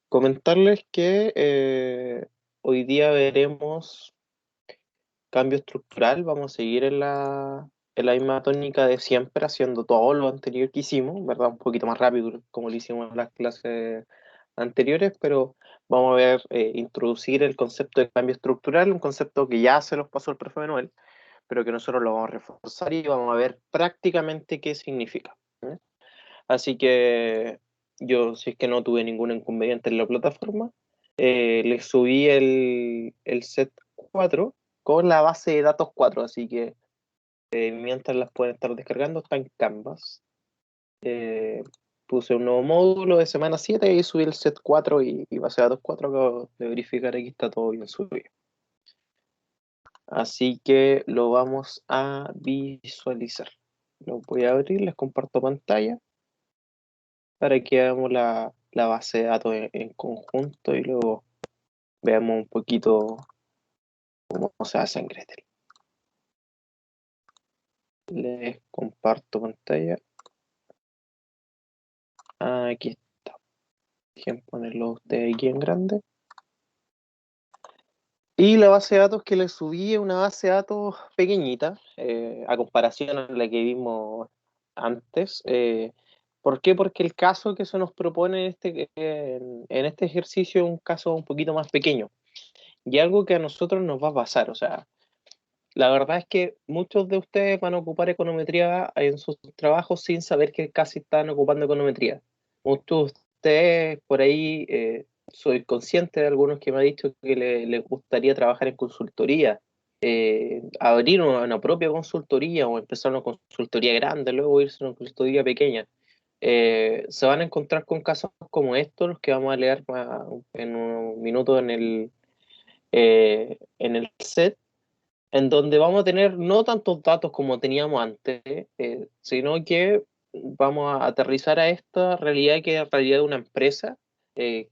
Comentarles que hoy día veremos cambio estructural, vamos a seguir en la misma tónica de siempre, haciendo todo lo anterior que hicimos, ¿verdad? Un poquito más rápido como lo hicimos en las clases anteriores, pero vamos a ver, introducir el concepto de cambio estructural, un concepto que ya se los pasó el profe Manuel, pero que nosotros lo vamos a reforzar y vamos a ver prácticamente qué significa. ¿Eh? Así que yo, si es que no tuve ningún inconveniente en la plataforma, le subí el set 4 con la base de datos 4, así que mientras las pueden estar descargando, está en Canvas. Eh, Puse un nuevo módulo de semana 7 y subí el set 4 y base de datos 4. Acabo de verificar aquí está todo bien subido. Así que lo vamos a visualizar. Lo voy a abrir, les comparto pantalla para que hagamos la base de datos en conjunto y luego veamos un poquito cómo se hace en Gretel. Les comparto pantalla. Aquí está. Dejen ponerlo ustedes aquí en grande. Y la base de datos que les subí es una base de datos pequeñita, a comparación a la que vimos antes. ¿Por qué? Porque el caso que se nos propone en este ejercicio es un caso un poquito más pequeño y algo que a nosotros nos va a pasar. O sea, la verdad es que muchos de ustedes van a ocupar econometría en sus trabajos sin saber que casi están ocupando econometría. Muchos de ustedes por ahí, soy consciente de algunos que me han dicho que les gustaría trabajar en consultoría, abrir una propia consultoría o empezar una consultoría grande, luego irse a una consultoría pequeña. Se van a encontrar con casos como estos, los que vamos a leer en un minuto en el set, en donde vamos a tener no tantos datos como teníamos antes, sino que vamos a aterrizar a esta realidad que es la realidad de una empresa, que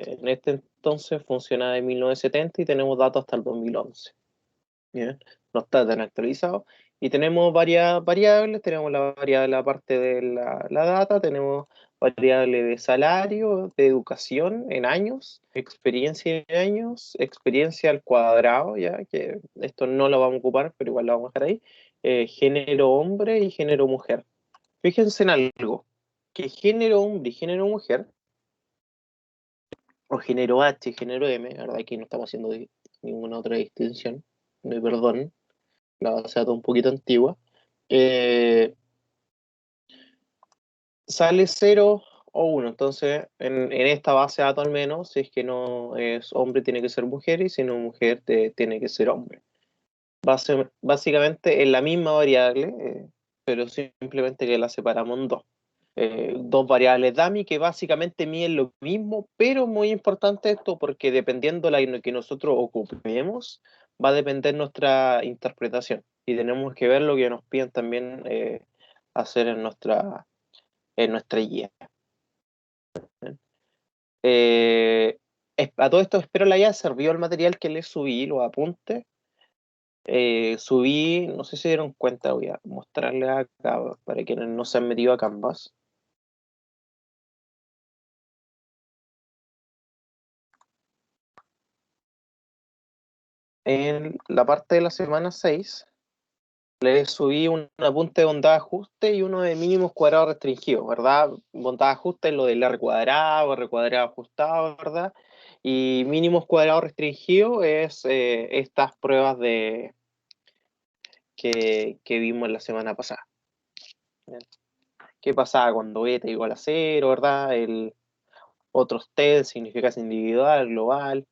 en este entonces funciona de 1970 y tenemos datos hasta el 2011. Bien, no está tan actualizado. Y tenemos varias variables, tenemos la variable aparte de la data, tenemos variable de salario, de educación en años, experiencia en años, experiencia al cuadrado, ya que esto no lo vamos a ocupar, pero igual lo vamos a dejar ahí, género hombre y género mujer. Fíjense en algo, que género hombre y género mujer, o género H y género M, la verdad que no estamos haciendo ninguna otra distinción, me perdón, la base de datos un poquito antigua, eh, sale 0 o 1. Entonces, en esta base de datos al menos, si es que no es hombre, tiene que ser mujer, y si no mujer, tiene que ser hombre. Básicamente es la misma variable, pero simplemente que la separamos en dos. Dos variables dummy que básicamente miden lo mismo, pero muy importante esto porque dependiendo de la que nosotros ocupemos, va a depender nuestra interpretación y tenemos que ver lo que nos piden también, hacer en nuestra guía. Eh, a todo esto espero le haya servido el material que les subí, los apuntes. Subí, no sé si se dieron cuenta, voy a mostrarles acá para quienes no se han metido a Canvas. En la parte de la semana 6 le subí un apunte de bondad ajuste y uno de mínimos cuadrados restringidos, ¿verdad? Bondad ajuste es lo del R cuadrado ajustado, ¿verdad? Y mínimos cuadrados restringidos es, estas pruebas que vimos la semana pasada. ¿Bien? ¿Qué pasaba cuando beta igual a cero, ¿verdad? Otros test, significación individual, global.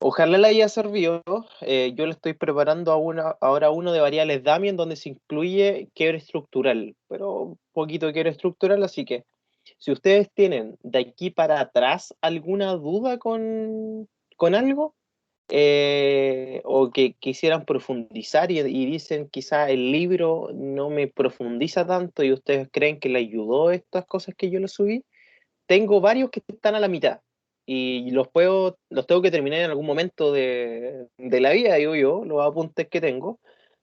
Ojalá le haya servido. Yo le estoy preparando ahora uno de variables dummy en donde se incluye quiebre estructural, pero un poquito de quiebre estructural, así que si ustedes tienen de aquí para atrás alguna duda con algo, o que quisieran profundizar y dicen quizá el libro no me profundiza tanto y ustedes creen que le ayudó estas cosas que yo le subí, tengo varios que están a la mitad y los tengo que terminar en algún momento de la vida, digo yo, los apuntes que tengo.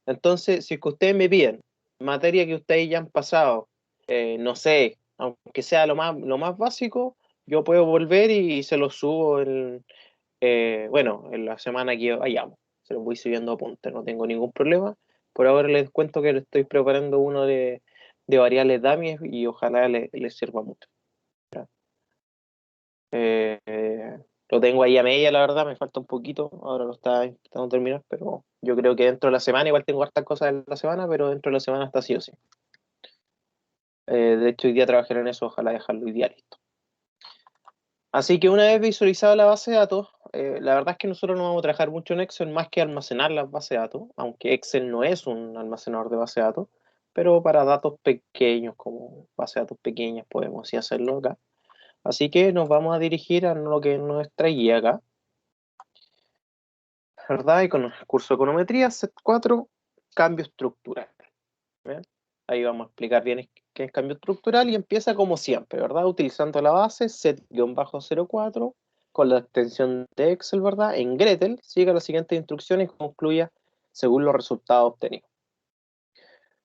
Entonces, si es que ustedes me piden materia que ustedes ya han pasado, no sé, aunque sea lo más básico, yo puedo volver y se los subo bueno, en la semana que vayamos. Se los voy subiendo a punta, no tengo ningún problema. Por ahora les cuento que le estoy preparando uno de variables dummies y ojalá les sirva mucho. ¿Ya? Lo tengo ahí a media, la verdad, me falta un poquito. Ahora lo está intentando terminar, pero yo creo que dentro de la semana, igual tengo hartas cosas en la semana, pero dentro de la semana está sí o sí. De hecho, hoy día trabajaré en eso, ojalá dejarlo hoy día listo. Así que una vez visualizada la base de datos, la verdad es que nosotros no vamos a trabajar mucho en Excel más que almacenar las bases de datos, aunque Excel no es un almacenador de base de datos, pero para datos pequeños, como bases de datos pequeñas, podemos sí hacerlo acá. Así que nos vamos a dirigir a lo que es nuestra guía acá, ¿verdad? Y con el curso de econometría, set 4, cambio estructural. ¿Bien? Ahí vamos a explicar bien qué es cambio estructural y empieza como siempre, ¿verdad? Utilizando la base set-04 con la extensión de Excel, ¿verdad? En Gretel, siga las siguientes instrucciones y concluya según los resultados obtenidos.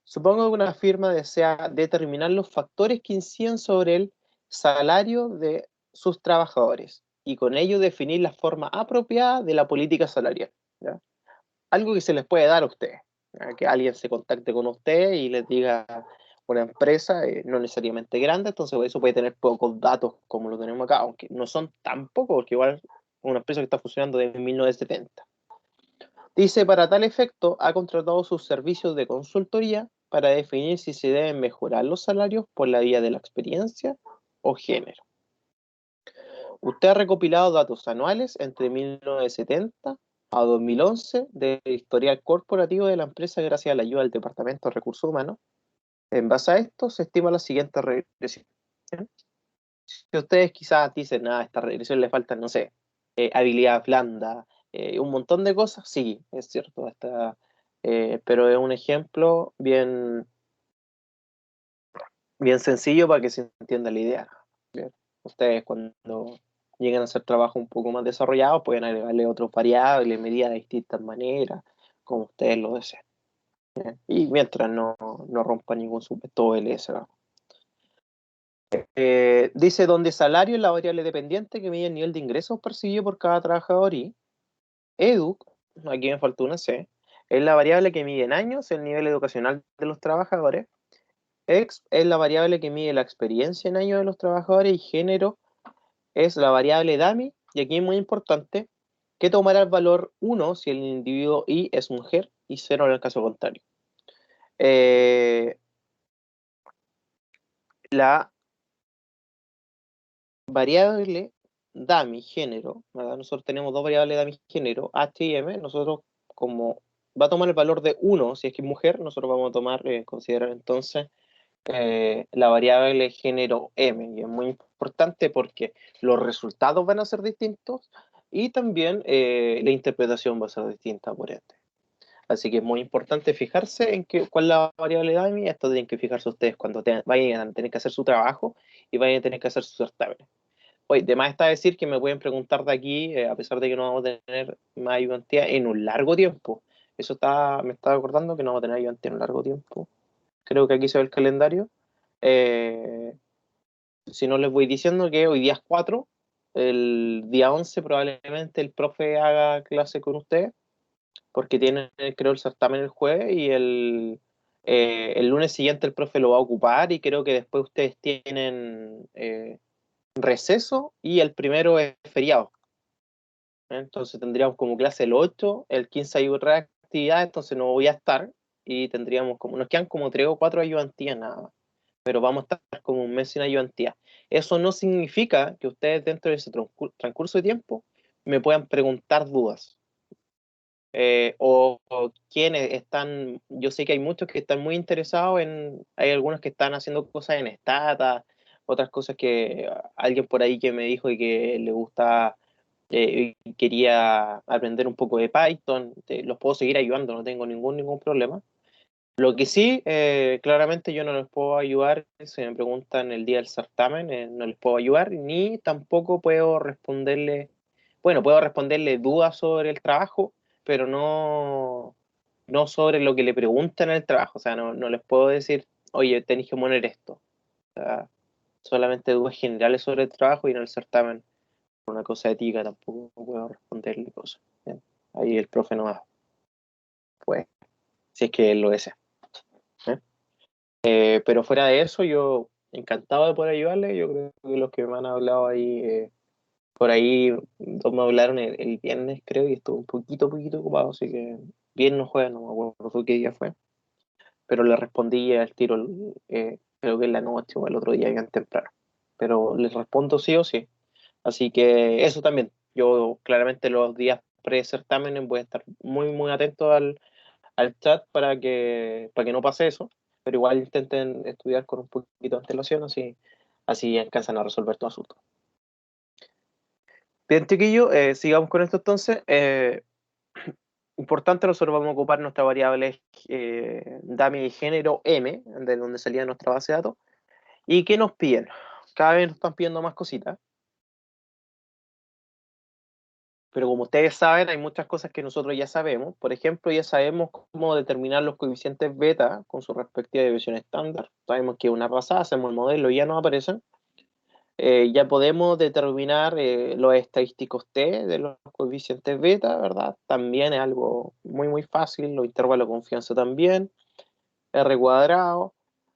Supongo que una firma desea determinar los factores que inciden sobre el salario de sus trabajadores y con ello definir la forma apropiada de la política salarial, ¿ya? Algo que se les puede dar a ustedes, ¿ya? Que alguien se contacte con usted y les diga una empresa, no necesariamente grande, entonces eso puede tener pocos datos como lo tenemos acá, aunque no son tan pocos, porque igual es una empresa que está funcionando desde 1970. Dice, para tal efecto, ha contratado sus servicios de consultoría para definir si se deben mejorar los salarios por la vía de la experiencia o género. Usted ha recopilado datos anuales entre 1970 a 2011 del historial corporativo de la empresa gracias a la ayuda del Departamento de Recursos Humanos. En base a esto, se estima la siguiente regresión. ¿Bien? Si ustedes quizás dicen, a esta regresión le faltan, no sé, habilidad blanda, un montón de cosas, sí, es cierto, pero es un ejemplo bien sencillo para que se entienda la idea. Bien. Ustedes cuando lleguen a hacer trabajo un poco más desarrollado pueden agregarle otras variables, medidas de distintas maneras, como ustedes lo deseen. Bien. Y mientras no rompa ningún supuesto OLS, ¿verdad? Dice donde salario es la variable dependiente que mide el nivel de ingresos percibido por cada trabajador y edu, aquí me faltó una C, es la variable que mide en años el nivel educacional de los trabajadores. Ex es la variable que mide la experiencia en años de los trabajadores y género es la variable DAMI, y aquí es muy importante, que tomará el valor 1 si el individuo I es mujer y 0 en el caso contrario. La variable DAMI, género, ¿verdad? Nosotros tenemos dos variables DAMI, género, H y M, nosotros como va a tomar el valor de 1 si es que es mujer, nosotros vamos a tomar, considerar entonces la variable género M, y es muy importante porque los resultados van a ser distintos y también la interpretación va a ser distinta por ende. Así que es muy importante fijarse en cuál es la variable DAMI. Esto tienen que fijarse ustedes cuando vayan a tener que hacer su trabajo y vayan a tener que hacer sus certámenes. Oye, de más está decir que me pueden preguntar de aquí, a pesar de que no vamos a tener más ayudantía en un largo tiempo. Me estaba acordando que no vamos a tener ayudantía en un largo tiempo. Creo que aquí se ve el calendario. Eh, si no les voy diciendo que hoy día es 4, el día 11 probablemente el profe haga clase con ustedes, porque tienen, creo, el certamen el jueves y el lunes siguiente el profe lo va a ocupar y creo que después ustedes tienen receso y el primero es feriado. Entonces tendríamos como clase el 8, el 15 hay otra actividad, entonces no voy a estar y tendríamos como, nos quedan como 3 o 4 ayudantías nada más, pero vamos a estar como un mes sin ayudantía. Eso no significa que ustedes dentro de ese transcurso de tiempo me puedan preguntar dudas. O quienes están, yo sé que hay muchos que están muy interesados hay algunos que están haciendo cosas en Stata, otras cosas que alguien por ahí que me dijo y que le gusta, y quería aprender un poco de Python, los puedo seguir ayudando, no tengo ningún problema. Lo que sí, claramente yo no les puedo ayudar, si me preguntan el día del certamen, no les puedo ayudar, ni tampoco puedo responderle, bueno, puedo responderle dudas sobre el trabajo, pero no sobre lo que le preguntan en el trabajo, o sea, no les puedo decir, oye, tenéis que poner esto. O sea, solamente dudas generales sobre el trabajo y en el certamen, por una cosa ética, tampoco puedo responderle cosas. Bien. Ahí el profe no va, pues, si es que él lo desea. ¿Eh? Pero fuera de eso, yo encantado de poder ayudarle. Yo creo que los que me han hablado ahí, por ahí, dos me hablaron el viernes, creo, y estuve un poquito ocupado, así que viernes no juega, no me acuerdo qué día fue, pero le respondí al tiro, creo que en la noche o el otro día bien temprano. Pero les respondo sí o sí. Así que eso también. Yo claramente los días pre-certámenes voy a estar muy atento al chat para que no pase eso, pero igual intenten estudiar con un poquito de antelación, así alcanzan a resolver tu asunto. Bien, chiquillo, sigamos con esto entonces. Importante, nosotros vamos a ocupar nuestra variable DAMI género M, de donde salía nuestra base de datos. ¿Y qué nos piden? Cada vez nos están pidiendo más cositas, pero como ustedes saben, hay muchas cosas que nosotros ya sabemos. Por ejemplo, ya sabemos cómo determinar los coeficientes beta con su respectiva división estándar. Sabemos que una raza, hacemos el modelo y ya nos aparecen. Ya podemos determinar los estadísticos T de los coeficientes beta, ¿verdad? También es algo muy fácil, los intervalos de confianza también, R cuadrado.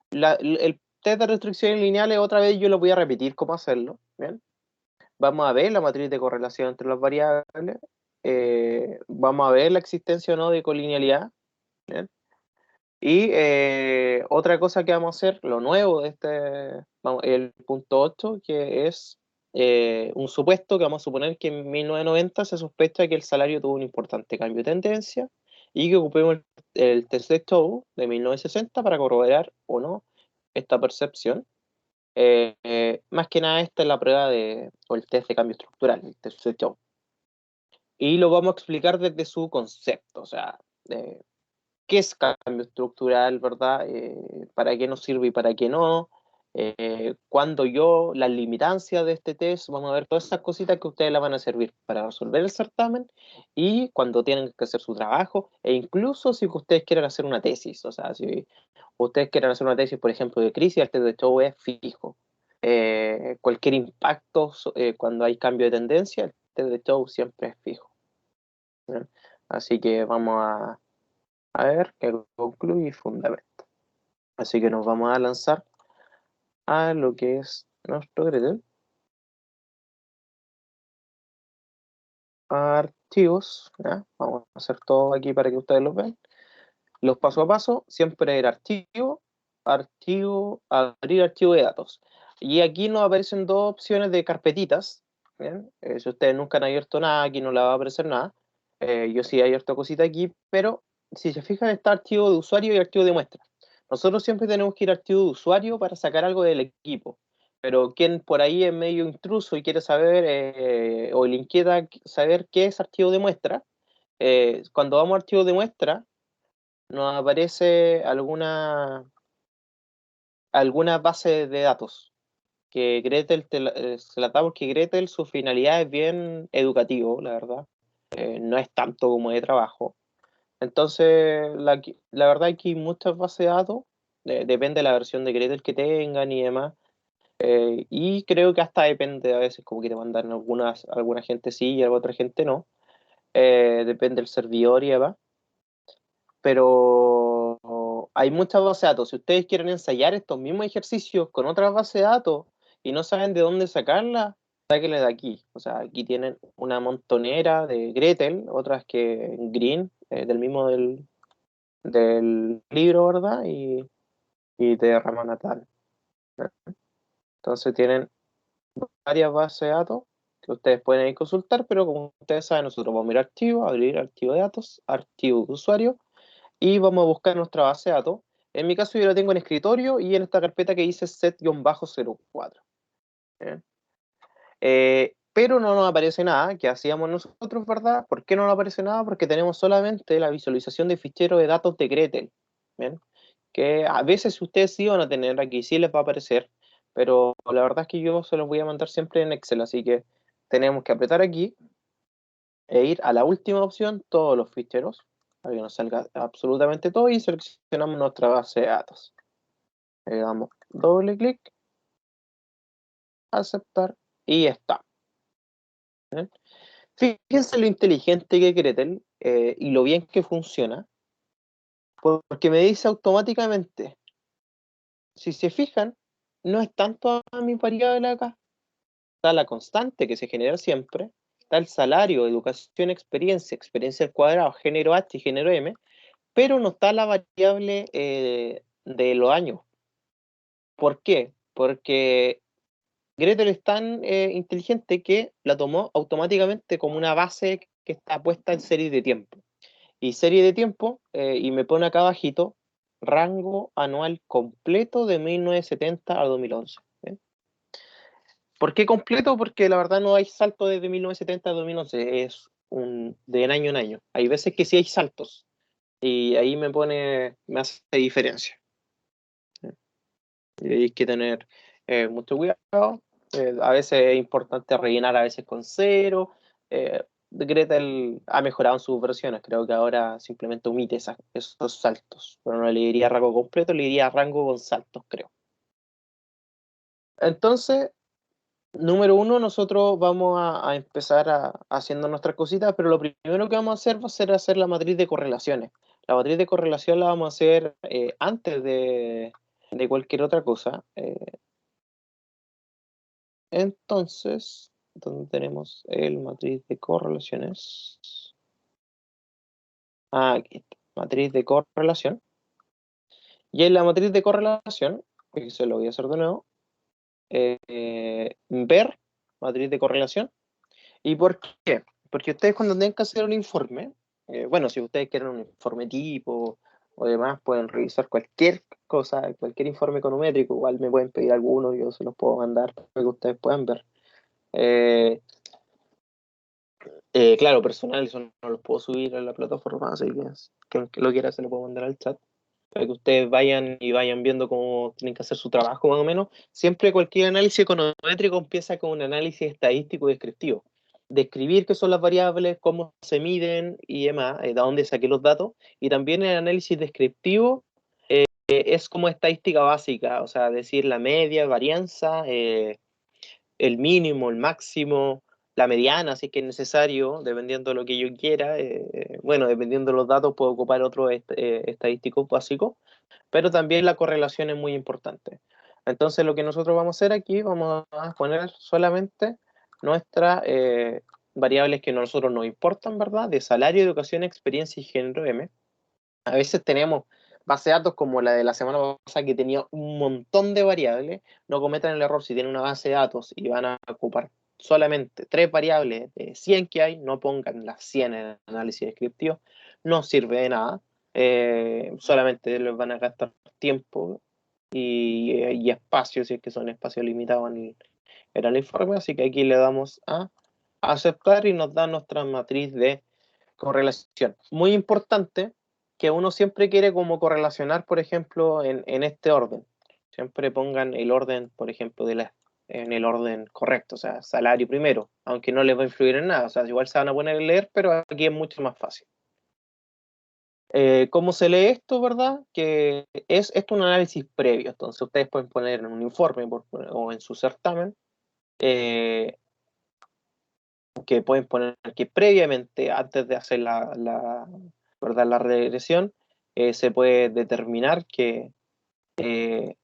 El test de restricciones lineales, otra vez yo lo voy a repetir cómo hacerlo, ¿bien? Vamos a ver la matriz de correlación entre las variables, vamos a ver la existencia o no de colinealidad, ¿bien? Y otra cosa que vamos a hacer, lo nuevo de el punto 8, que es un supuesto que vamos a suponer que en 1990 se sospecha que el salario tuvo un importante cambio de tendencia y que ocupemos el test de Chow de 1960 para corroborar o no esta percepción. Más que nada esta es la prueba o el test de cambio estructural, el test de Chow. Y lo vamos a explicar desde su concepto, o sea, qué es cambio estructural, ¿verdad? ¿Para qué nos sirve y para qué no? Cuando las limitancias de este test, vamos a ver todas esas cositas que ustedes la van a servir para resolver el certamen y cuando tienen que hacer su trabajo, e incluso si ustedes quieren hacer una tesis, o sea, si ustedes quieren hacer una tesis, por ejemplo, de crisis, el test de show es fijo. Cualquier impacto cuando hay cambio de tendencia, el test de show siempre es fijo. ¿Bien? Así que vamos a ver qué concluye y fundamento. Así que nos vamos a lanzar a lo que es nuestro Gradle. Archivos, ¿ya? Vamos a hacer todo aquí para que ustedes lo vean. Los paso a paso, siempre el archivo, abrir archivo de datos. Y aquí nos aparecen dos opciones de carpetitas. ¿Bien? Si ustedes nunca han abierto nada, aquí no les va a aparecer nada. Yo sí he abierto cositas aquí, pero si se fijan está archivo de usuario y archivo de muestra. Nosotros siempre tenemos que ir a archivo de usuario para sacar algo del equipo. Pero quien por ahí es medio intruso y quiere saber, o le inquieta saber qué es archivo de muestra, cuando vamos a archivo de muestra, nos aparece alguna base de datos que Gretel se la da porque Gretel su finalidad es bien educativo, la verdad. No es tanto como de trabajo. Entonces, la verdad es que hay muchas bases de datos, depende de la versión de Gretel que tengan y demás. Y creo que hasta depende a veces, como que te mandan alguna gente sí y otra gente no. Depende del servidor y demás. Pero hay muchas bases de datos. Si ustedes quieren ensayar estos mismos ejercicios con otras bases de datos y no saben de dónde sacarlas, sáquenle de aquí. O sea, aquí tienen una montonera de Gretel, otras que Green, del mismo del libro, ¿verdad? Y de Ramanathan. Entonces tienen varias bases de datos que ustedes pueden ir consultar, pero como ustedes saben, nosotros vamos a ir a archivo, abrir archivo de datos, archivo de usuario, y vamos a buscar nuestra base de datos. En mi caso yo la tengo en escritorio y en esta carpeta que dice set-04. ¿Bien? Pero no nos aparece nada, que hacíamos nosotros, ¿verdad? ¿Por qué no nos aparece nada? Porque tenemos solamente la visualización de fichero de datos de Gretel, ¿bien? Que a veces ustedes sí van a tener aquí, sí les va a aparecer, pero la verdad es que yo se los voy a mandar siempre en Excel, así que tenemos que apretar aquí e ir a la última opción, todos los ficheros, para que nos salga absolutamente todo y seleccionamos nuestra base de datos. Le damos doble clic aceptar, y está. ¿Eh? Fíjense lo inteligente que es Gretel y lo bien que funciona, porque me dice automáticamente, si se fijan, no están todas mis variables acá. Está la constante que se genera siempre, está el salario, educación, experiencia al cuadrado, género H y género M, pero no está la variable de los años. ¿Por qué? Porque Gretel es tan inteligente que la tomó automáticamente como una base que está puesta en serie de tiempo. Y serie de tiempo, y me pone acá abajito, rango anual completo de 1970 a 2011. ¿Eh? ¿Por qué completo? Porque la verdad no hay salto desde 1970 a 2011, es de año en año. Hay veces que sí hay saltos, y ahí me hace diferencia. ¿Eh? Y hay que tener mucho cuidado. A veces es importante rellenar, a veces con cero. Gretel ha mejorado en sus versiones, creo que ahora simplemente omite esos saltos, pero no le diría rango completo, le diría rango con saltos, creo. Entonces, número uno, nosotros vamos a empezar haciendo nuestras cositas, pero lo primero que vamos a hacer va a ser hacer la matriz de correlaciones. La matriz de correlación la vamos a hacer antes de cualquier otra cosa. Entonces, ¿dónde tenemos el matriz de correlaciones? Aquí está, matriz de correlación. Y en la matriz de correlación, que se lo voy a hacer de nuevo, ver matriz de correlación. ¿Y por qué? Porque ustedes cuando tengan que hacer un informe, bueno, si ustedes quieren un informe tipo o demás, pueden revisar cualquier cosa, cualquier informe econométrico, igual me pueden pedir alguno, yo se los puedo mandar para que ustedes puedan ver. Eh, claro, personal, eso no lo puedo subir a la plataforma, así que quien lo quiera se lo puedo mandar al chat, para que ustedes vayan y vayan viendo cómo tienen que hacer su trabajo más o menos. Siempre cualquier análisis econométrico empieza con un análisis estadístico y descriptivo. Describir qué son las variables, cómo se miden y demás, de dónde saqué los datos. Y también el análisis descriptivo es como estadística básica, o sea, decir la media, varianza, el mínimo, el máximo, la mediana, si es que es necesario, dependiendo de lo que yo quiera. Bueno, dependiendo de los datos, puedo ocupar otros estadísticos básicos, pero también la correlación es muy importante. Entonces, lo que nosotros vamos a hacer aquí, vamos a poner solamente nuestras variables que a nosotros nos importan, ¿verdad? De salario, educación, experiencia y género M. A veces tenemos base de datos como la de la semana pasada que tenía un montón de variables. No cometan el error si tienen una base de datos y van a ocupar solamente 3 variables de 100 que hay, no pongan las 100 en el análisis descriptivo, no sirve de nada. Solamente les van a gastar tiempo y espacio, si es que son espacios limitados en el informe, así que aquí le damos a aceptar y nos da nuestra matriz de correlación. Muy importante que uno siempre quiere como correlacionar, por ejemplo, en este orden. Siempre pongan el orden, por ejemplo, en el orden correcto, o sea, salario primero, aunque no les va a influir en nada, o sea, igual se van a poner a leer, pero aquí es mucho más fácil. ¿Cómo se lee esto, verdad? Que es esto un análisis previo, entonces ustedes pueden poner en un informe o en su certamen, eh, que pueden poner que previamente, antes de hacer ¿verdad? La regresión, se puede determinar que eh,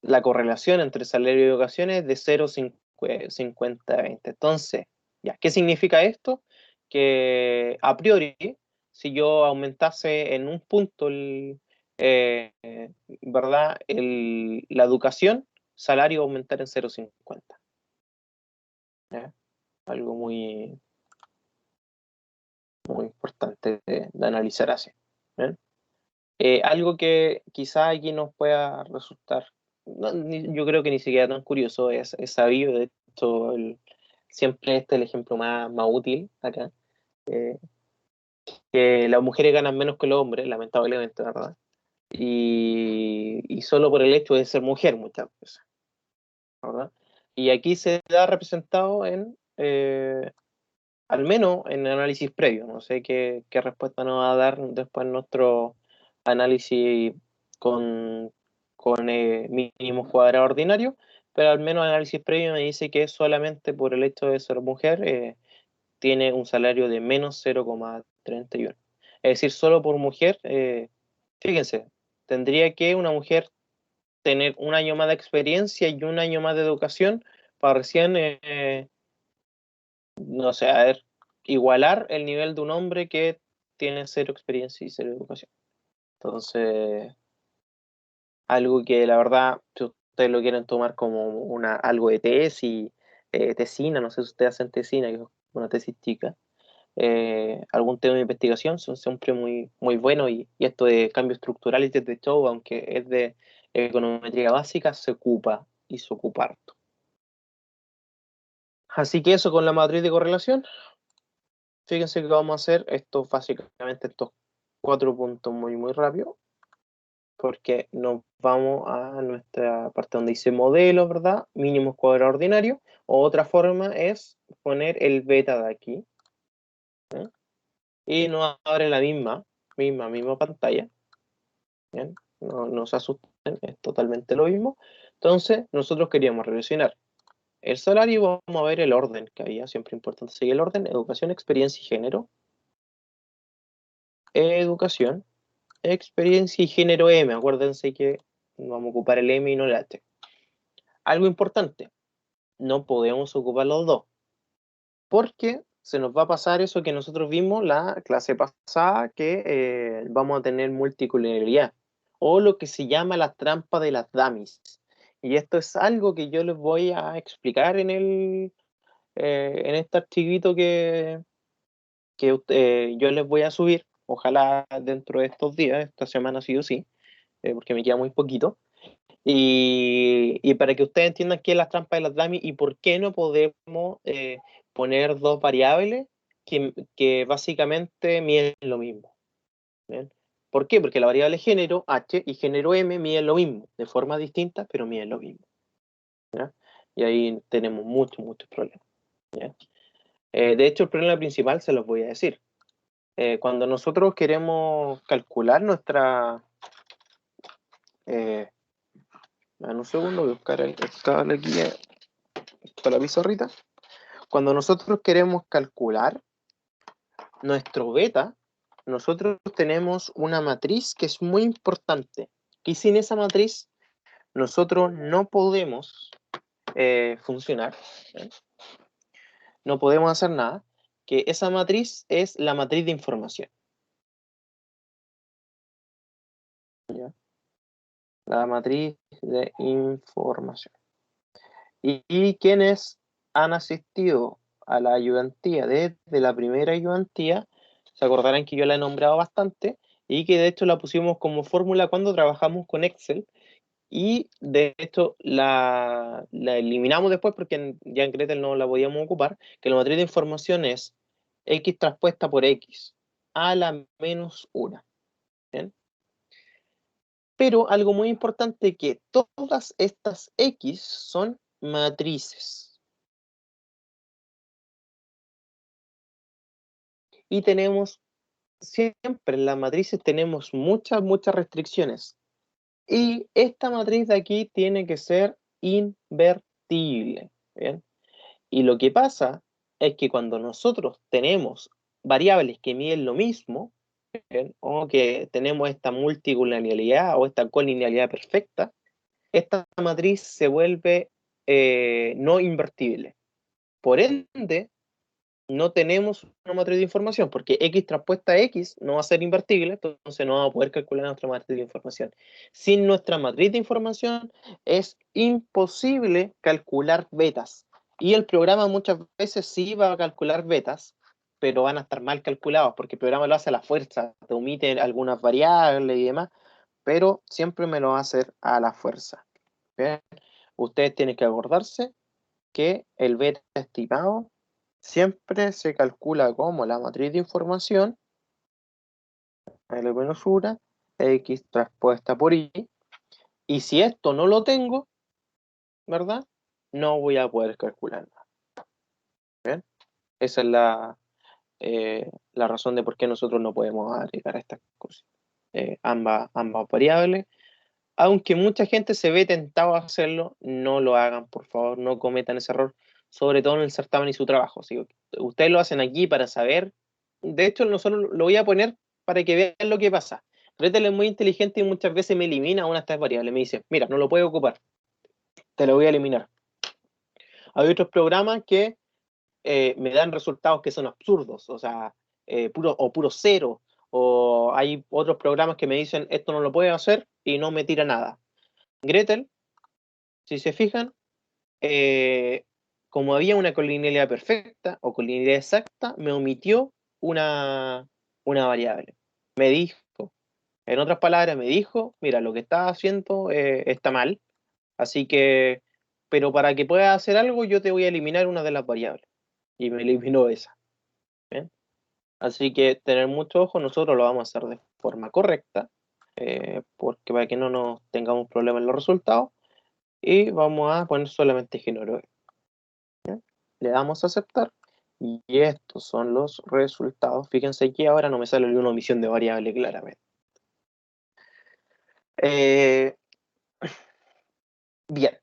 la correlación entre salario y educación es de 0,50-20. Entonces, ya, ¿qué significa esto? Que a priori, si yo aumentase en un punto eh, ¿verdad? La educación, salario va a aumentar en 0,50. ¿Ya? Algo muy importante de analizar así. ¿Bien? Algo que quizá aquí nos pueda resultar, yo creo que ni siquiera tan curioso, es sabido, de hecho, siempre este es el ejemplo más útil acá, eh, que las mujeres ganan menos que los hombres, lamentablemente, ¿verdad? Y solo por el hecho de ser mujer muchas veces, ¿verdad? Y aquí se da representado al menos en análisis previo. No sé qué respuesta nos va a dar después nuestro análisis con mínimos cuadrados ordinarios, pero al menos el análisis previo me dice que solamente por el hecho de ser mujer tiene un salario de menos 0,31. Es decir, solo por mujer, fíjense, tendría que una mujer tener un año más de experiencia y un año más de educación para recién, no sé, a ver, igualar el nivel de un hombre que tiene cero experiencia y cero educación. Entonces, algo que la verdad, si ustedes lo quieren tomar como algo de tesis, tesina, no sé si ustedes hacen tesina, que es una tesis chica, algún tema de investigación, son siempre muy, muy buenos y esto de cambios estructurales de show, aunque es de econometría básica, se ocupa y se ocupa harto. Así que eso con la matriz de correlación, fíjense que vamos a hacer esto básicamente estos 4 puntos muy, muy rápido, porque nos vamos a nuestra parte donde dice modelo, ¿verdad? Mínimos cuadrados ordinarios. Otra forma es poner el beta de aquí, ¿eh? Y nos abre la misma pantalla. ¿Bien? No se asusten, es totalmente lo mismo. Entonces, nosotros queríamos relacionar el salario y vamos a ver el orden que había, siempre importante seguir el orden: educación, experiencia y género. Educación, experiencia y género M. Acuérdense que vamos a ocupar el M y no el H. Algo importante, no podemos ocupar los dos, porque se nos va a pasar eso que nosotros vimos la clase pasada, que vamos a tener multicolorialidad, o lo que se llama la trampa de las dummies. Y esto es algo que yo les voy a explicar en este archivito que yo les voy a subir, ojalá dentro de estos días, esta semana sí o sí, porque me queda muy poquito. Y para que ustedes entiendan qué es la trampa de las dummies y por qué no podemos poner dos variables que básicamente miden lo mismo. ¿Bien? ¿Por qué? Porque la variable género H y género M miden lo mismo, de forma distinta, pero miden lo mismo. ¿Ya? Y ahí tenemos muchos problemas. ¿Ya? De hecho, el problema principal se los voy a decir. Cuando nosotros queremos calcular nuestra... Eh, en un segundo voy a buscar el cable aquí para la pizarrita. Cuando nosotros queremos calcular nuestro beta, nosotros tenemos una matriz que es muy importante. Y sin esa matriz, nosotros no podemos funcionar, ¿eh? No podemos hacer nada, que esa matriz es la matriz de información. ¿Ya? La matriz de información. Y quienes han asistido a la ayudantía desde la primera ayudantía, se acordarán que yo la he nombrado bastante y que de hecho la pusimos como fórmula cuando trabajamos con Excel, y de hecho la eliminamos después porque ya en Gretel no la podíamos ocupar, que la matriz de información es X transpuesta por X a la menos 1. ¿Bien? Pero algo muy importante, que todas estas X son matrices. Y tenemos, siempre en las matrices tenemos muchas restricciones. Y esta matriz de aquí tiene que ser invertible. ¿Bien? Y lo que pasa es que cuando nosotros tenemos variables que miden lo mismo, ¿bien? O que tenemos esta multicolinialidad o esta colinealidad perfecta, esta matriz se vuelve no invertible. Por ende, no tenemos una matriz de información, porque X transpuesta a X no va a ser invertible, entonces no vamos a poder calcular nuestra matriz de información. Sin nuestra matriz de información es imposible calcular betas. Y el programa muchas veces sí va a calcular betas, pero van a estar mal calculados, porque el programa lo hace a la fuerza, te omite algunas variables y demás, pero siempre me lo va a hacer a la fuerza. ¿Bien? Ustedes tienen que acordarse que el beta estimado siempre se calcula como la matriz de información, L menos 1, X transpuesta por Y, y si esto no lo tengo, ¿verdad? No voy a poder calcular nada. ¿Bien? Esa es la razón de por qué nosotros no podemos agregar estas cosas. Ambas variables Aunque mucha gente se ve tentado a hacerlo, no lo hagan, por favor, no cometan ese error, sobre todo en el certamen y su trabajo. Si ustedes lo hacen aquí para saber, de hecho, nosotros lo voy a poner para que vean lo que pasa. Gretel es muy inteligente y muchas veces me elimina una de estas variables. Me dice, mira, no lo puedo ocupar, te lo voy a eliminar. Hay otros programas que me dan resultados que son absurdos, o sea, puro cero, o hay otros programas que me dicen, esto no lo puedo hacer y no me tira nada. Gretel, si se fijan, eh, como había una colinealidad perfecta o colinealidad exacta, me omitió una variable. Me dijo, en otras palabras, me dijo, mira, lo que estás haciendo está mal, así que, pero para que puedas hacer algo, yo te voy a eliminar una de las variables. Y me eliminó esa. ¿Bien? Así que tener mucho ojo, nosotros lo vamos a hacer de forma correcta, porque para que no nos tengamos problemas en los resultados, y vamos a poner solamente género. ¿Bien? Le damos a aceptar y estos son los resultados. Fíjense que ahora no me sale una omisión de variable claramente. Eh, bien,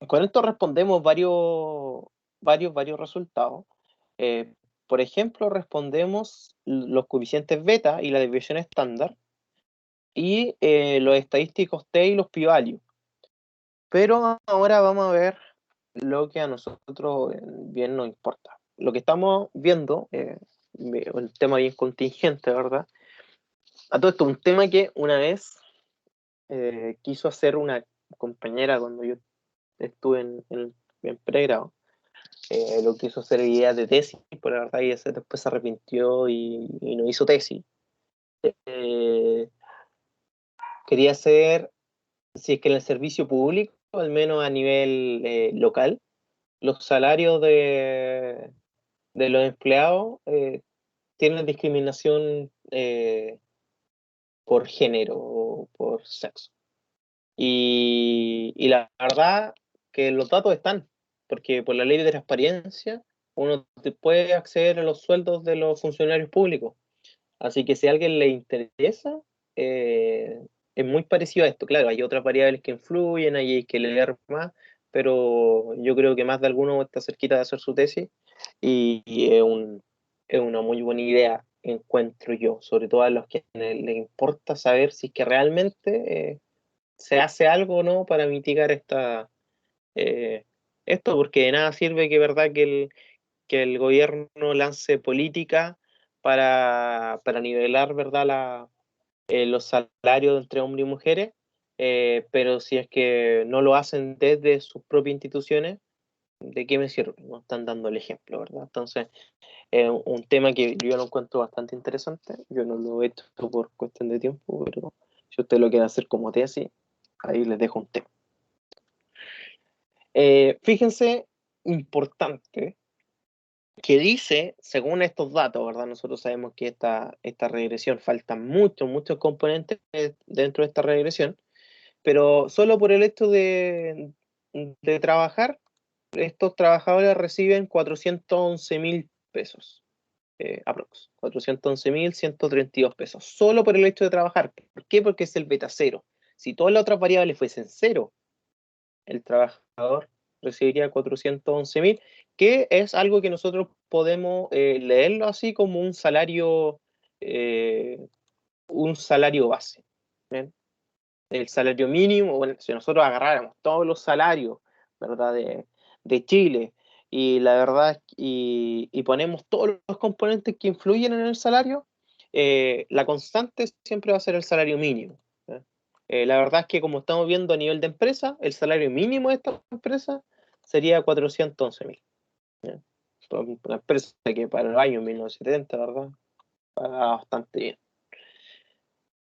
con esto respondemos varios resultados. Eh, por ejemplo, respondemos los coeficientes beta y la desviación estándar y los estadísticos T y los p-value. Pero ahora vamos a ver lo que a nosotros bien nos importa. Lo que estamos viendo, el tema bien contingente, ¿verdad? A todo esto, un tema que una vez quiso hacer una compañera cuando yo estuve en pregrado, lo quiso hacer guía de tesis, pero la verdad ella después se arrepintió y no hizo tesis. Eh, Quería hacer, si es que en el servicio público, al menos a nivel local, los salarios de los empleados tienen discriminación por género o por sexo. Y la verdad que los datos están, porque por la ley de transparencia uno puede acceder a los sueldos de los funcionarios públicos. Así que si a alguien le interesa, eh, es muy parecido a esto. Claro, hay otras variables que influyen, hay que leer más, pero yo creo que más de alguno está cerquita de hacer su tesis y es una muy buena idea, encuentro yo, sobre todo a los que les importa saber si es que realmente se hace algo o no para mitigar eh, esto, porque de nada sirve que, verdad, que el gobierno lance política para nivelar, ¿verdad? Los salarios entre hombres y mujeres, pero si es que no lo hacen desde sus propias instituciones, ¿de qué me sirve? No están dando el ejemplo, ¿verdad? Entonces, es un tema que yo lo encuentro bastante interesante. Yo no lo he hecho por cuestión de tiempo, pero si usted lo quiere hacer como tesis, ahí les dejo un tema. Fíjense, importante, que dice, según estos datos, ¿verdad? Nosotros sabemos que esta regresión faltan muchos componentes dentro de esta regresión, pero solo por el hecho de trabajar, estos trabajadores reciben 411.000 pesos, aprox. 411.132 pesos, solo por el hecho de trabajar. ¿Por qué? Porque es el beta cero. Si todas las otras variables fuesen cero, el trabajador recibiría 411.000, que es algo que nosotros podemos leerlo así como eh, un salario base. ¿Bien? El salario mínimo, bueno, si nosotros agarráramos todos los salarios, ¿verdad? De Chile, y la verdad, y ponemos todos los componentes que influyen en el salario, la constante siempre va a ser el salario mínimo. ¿Ya? La verdad es que como estamos viendo a nivel de empresa, el salario mínimo de esta empresa sería 411.000. ¿Ya? Una empresa que para el año 1970, ¿verdad? Paga bastante bien.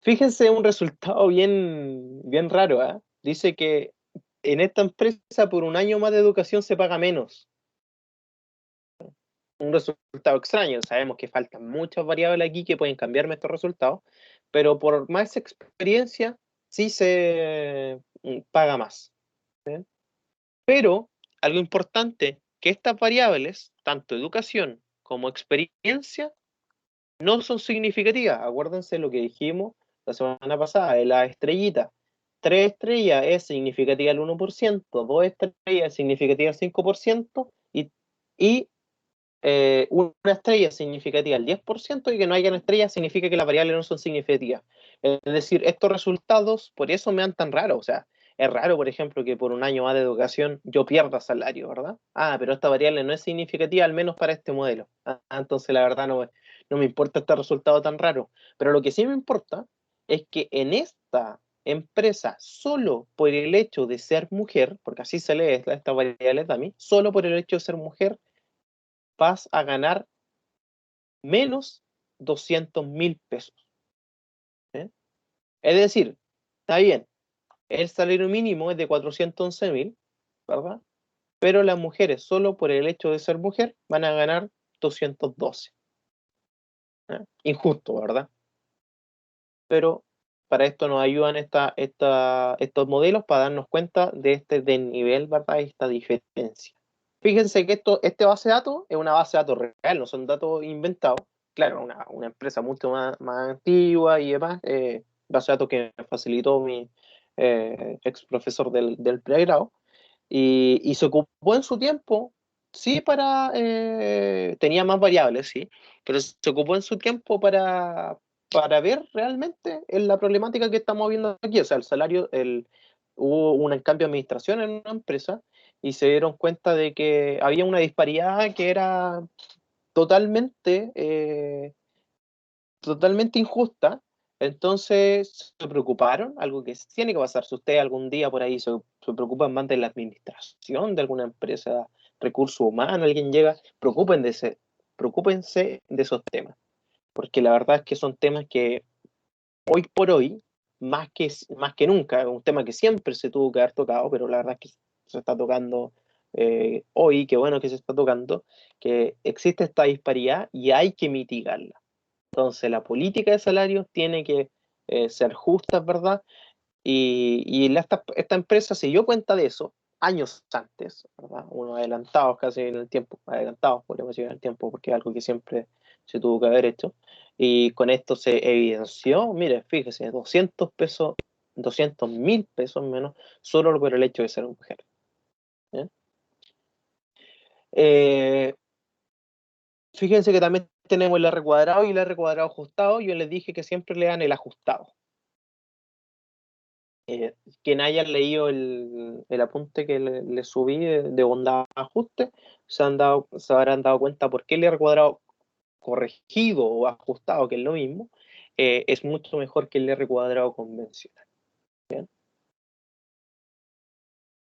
Fíjense un resultado bien raro, ¿eh? Dice que en esta empresa por un año más de educación se paga menos. Un resultado extraño. Sabemos que faltan muchas variables aquí que pueden cambiarme estos resultados, pero por más experiencia sí se paga más. ¿Eh? Pero algo importante, que estas variables, tanto educación como experiencia, no son significativas. Acuérdense lo que dijimos la semana pasada de la estrellita. 3 estrellas es significativa el 1%, 2 estrellas es significativa el 5%, y una estrella es significativa el 10%, y que no hayan estrellas significa que las variables no son significativas. Es decir, estos resultados, por eso me dan tan raro. O sea, es raro, por ejemplo, que por un año más de educación yo pierda salario, ¿verdad? Ah, pero esta variable no es significativa, al menos para este modelo. Entonces la verdad no me importa este resultado tan raro. Pero lo que sí me importa es que en esta empresa, solo por el hecho de ser mujer, porque así se lee esta variable también, solo por el hecho de ser mujer, vas a ganar menos 200.000 pesos. ¿Eh? Es decir, está bien, el salario mínimo es de 411.000, ¿verdad? Pero las mujeres, solo por el hecho de ser mujer, van a ganar 212. Injusto, ¿verdad? Pero para esto nos ayudan estos modelos para darnos cuenta de este desnivel, ¿verdad? Esta diferencia. Fíjense que este base de datos es una base de datos real, no son datos inventados. Claro, una empresa mucho más antigua y demás, base de datos que me facilitó mi ex profesor del pregrado, y se ocupó en su tiempo, sí, tenía más variables, sí, pero se ocupó en su tiempo para ver realmente en la problemática que estamos viendo aquí. O sea, el salario, hubo un cambio de administración en una empresa y se dieron cuenta de que había una disparidad que era totalmente, totalmente injusta. Entonces se preocuparon, algo que tiene que pasar. Si usted algún día por ahí se preocupan más de la administración de alguna empresa, recursos humanos, alguien llega, preocúpense de esos temas, porque la verdad es que son temas que hoy por hoy, más que nunca, es un tema que siempre se tuvo que haber tocado, pero la verdad es que se está tocando hoy, qué bueno que se está tocando, que existe esta disparidad y hay que mitigarla. Entonces, la política de salarios tiene que ser justa, ¿verdad? Esta empresa se dio cuenta de eso años antes, ¿verdad? Unos adelantados casi en el tiempo, adelantados podríamos decir en el tiempo, porque es algo que siempre se tuvo que haber hecho. Y con esto se evidenció, mire, fíjese, 200 pesos, 200.000 pesos menos, solo por el hecho de ser mujer. ¿Eh? Eh, Fíjense que también tenemos el R cuadrado y el R cuadrado ajustado. Yo les dije que siempre lean el ajustado. Quien haya leído el apunte que le subí de bondad ajuste, se habrán dado cuenta por qué el R cuadrado corregido o ajustado, que es lo mismo, es mucho mejor que el R cuadrado convencional. ¿Bien?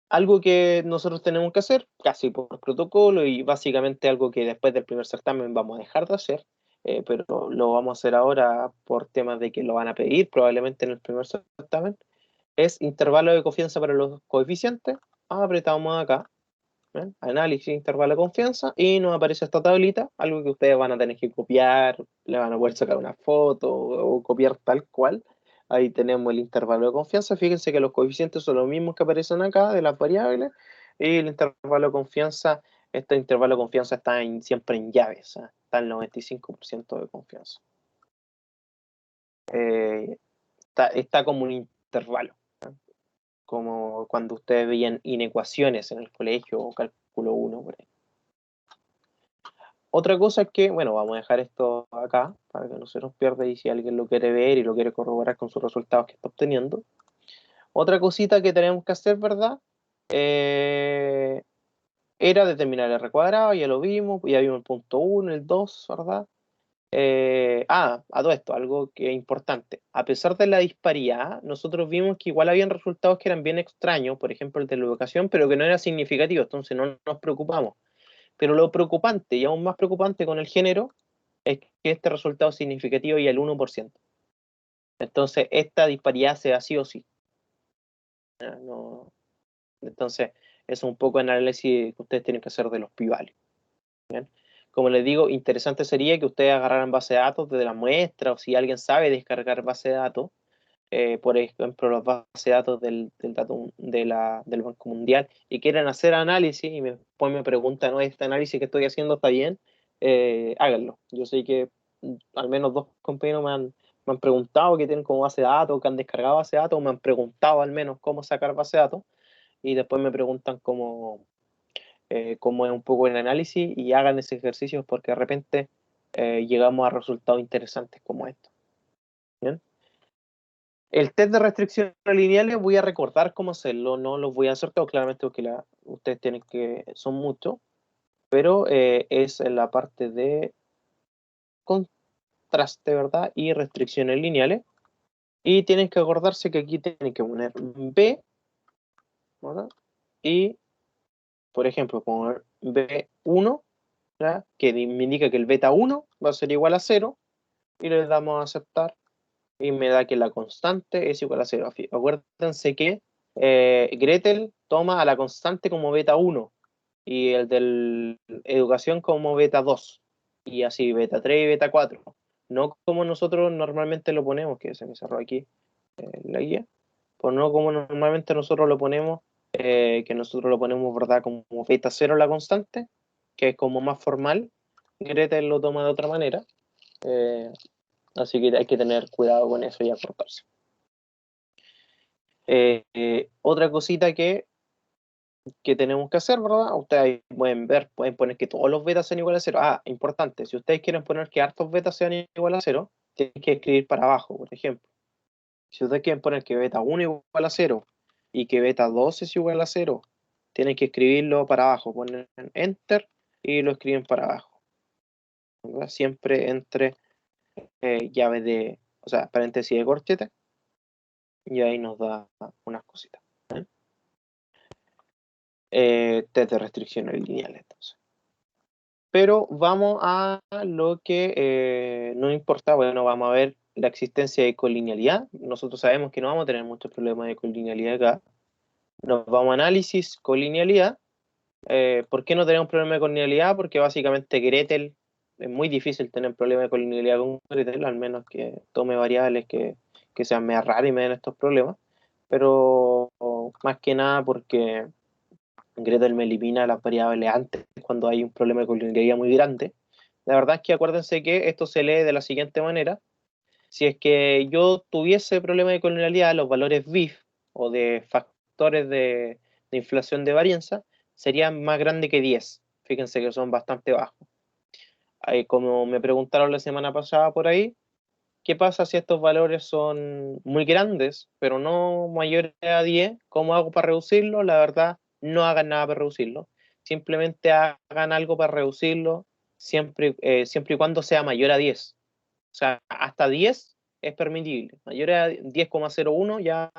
Algo que nosotros tenemos que hacer, casi por protocolo, y básicamente algo que después del primer certamen vamos a dejar de hacer, pero lo vamos a hacer ahora por temas de que lo van a pedir probablemente en el primer certamen, es intervalo de confianza para los coeficientes. Apretamos acá, ¿ven? Análisis, intervalo de confianza, y nos aparece esta tablita, algo que ustedes van a tener que copiar, le van a poder sacar una foto o copiar tal cual. Ahí tenemos el intervalo de confianza. Fíjense que los coeficientes son los mismos que aparecen acá de las variables, y el intervalo de confianza, este intervalo de confianza está siempre en llaves, ¿eh? Está en 95% de confianza. Eh, está como un intervalo, como cuando ustedes veían inecuaciones en el colegio o cálculo 1 por ahí. Otra cosa es que, bueno, vamos a dejar esto acá para que no se nos pierda, y si alguien lo quiere ver y lo quiere corroborar con sus resultados que está obteniendo. Otra cosita que tenemos que hacer, ¿verdad? Era determinar el R cuadrado, ya lo vimos, ya vimos el punto 1, el 2, ¿verdad? A todo esto, algo que es importante. A pesar de la disparidad, nosotros vimos que igual habían resultados que eran bien extraños, por ejemplo el de la educación, pero que no era significativo, entonces no nos preocupamos. Pero lo preocupante, y aún más preocupante con el género, es que este resultado es significativo y el 1%. Entonces, esta disparidad se da sí o sí. No, entonces, es un poco el análisis que ustedes tienen que hacer de los p-values. ¿Bien? Como les digo, interesante sería que ustedes agarraran base de datos de la muestra, o si alguien sabe descargar base de datos, por ejemplo, las bases de datos del Banco Mundial, y quieren hacer análisis y después me preguntan, ¿no? ¿Este análisis que estoy haciendo está bien? Háganlo. Yo sé que al menos dos compañeros Me han preguntado que tienen como base de datos, que han descargado base de datos, me han preguntado al menos cómo sacar base de datos, y después me preguntan cómo es un poco el análisis y hagan ese ejercicio porque de repente llegamos a resultados interesantes como estos. ¿Bien? El test de restricciones lineales voy a recordar cómo hacerlo, no los voy a hacer todos claramente porque ustedes tienen que, son muchos, pero es en la parte de contraste, ¿verdad? Y restricciones lineales. Y tienen que acordarse que aquí tienen que poner B, ¿verdad? Y, por ejemplo, poner B1, ¿verdad? Que me indica que el beta 1 va a ser igual a 0, y le damos a aceptar, y me da que la constante es igual a 0. Acuérdense que Gretel toma a la constante como beta 1, y el de educación como beta 2, y así beta 3 y beta 4. No como nosotros normalmente lo ponemos, que se me cerró aquí la guía, pues no como normalmente nosotros lo ponemos, que nosotros lo ponemos, ¿verdad? Como beta 0 la constante, que es como más formal. Gretel lo toma de otra manera, eh, así que hay que tener cuidado con eso y acortarse. Otra cosita que tenemos que hacer, ¿verdad? Ustedes pueden ver, pueden poner que todos los betas sean iguales a 0. Ah, importante, si ustedes quieren poner que hartos betas sean iguales a 0, tienen que escribir para abajo, por ejemplo. Si ustedes quieren poner que beta 1 igual a 0 y que beta 2 es igual a 0, tienen que escribirlo para abajo, ponen enter y lo escriben para abajo, ¿verdad? Siempre entre llaves de, o sea, paréntesis de corchete, y ahí nos da unas cositas. Test de restricciones lineales, entonces. Pero vamos a lo que nos importa. Bueno, vamos a ver la existencia de colinealidad. Nosotros sabemos que no vamos a tener muchos problemas de colinealidad acá. Nos vamos a análisis, colinealidad. ¿Por qué no tenemos problema de colinealidad? Porque básicamente Gretel, es muy difícil tener problema de colinealidad con Gretel, al menos que tome variables que sean medio raras y me den estos problemas. Pero más que nada porque Gretel me elimina las variables antes cuando hay un problema de colinealidad muy grande. La verdad es que acuérdense que esto se lee de la siguiente manera. Si es que yo tuviese problema de colinealidad, los valores BIF o de factores de inflación de varianza serían más grandes que 10. Fíjense que son bastante bajos. Como me preguntaron la semana pasada por ahí, ¿qué pasa si estos valores son muy grandes, pero no mayores a 10? ¿Cómo hago para reducirlo? La verdad, no hagan nada para reducirlo. Simplemente hagan algo para reducirlo siempre y cuando sea mayor a 10. O sea, hasta 10 es permitible. Mayor a 10,01 ya